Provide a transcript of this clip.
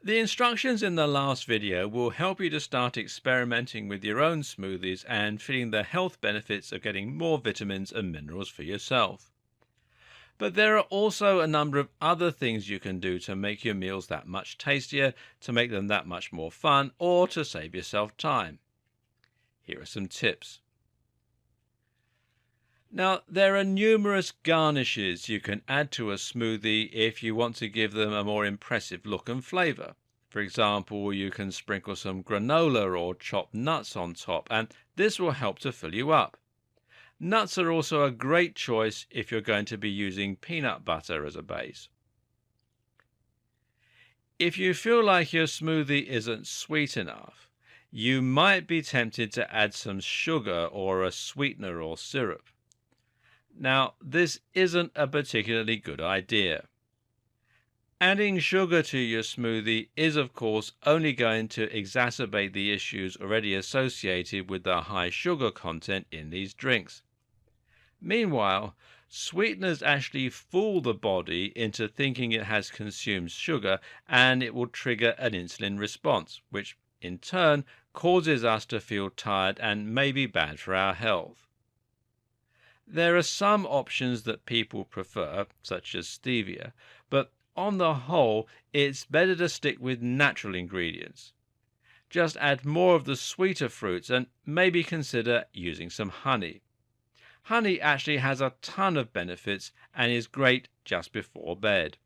The instructions in the last video will help you to start experimenting with your own smoothies and feeling the health benefits of getting more vitamins and minerals for yourself. But there are also a number of other things you can do to make your meals that much tastier, to make them that much more fun, or to save yourself time. Here are some tips. Now, there are numerous garnishes you can add to a smoothie if you want to give them a more impressive look and flavor. For example, you can sprinkle some granola or chopped nuts on top, and this will help to fill you up. Nuts are also a great choice if you're going to be using peanut butter as a base. If you feel like your smoothie isn't sweet enough, you might be tempted to add some sugar or a sweetener or syrup. Now, this isn't a particularly good idea. Adding sugar to your smoothie is, of course, only going to exacerbate the issues already associated with the high sugar content in these drinks. Meanwhile, sweeteners actually fool the body into thinking it has consumed sugar, and it will trigger an insulin response, which in turn causes us to feel tired and may be bad for our health. There are some options that people prefer, such as stevia, but on the whole, it's better to stick with natural ingredients. Just add more of the sweeter fruits and maybe consider using some honey. Honey actually has a ton of benefits and is great just before bed.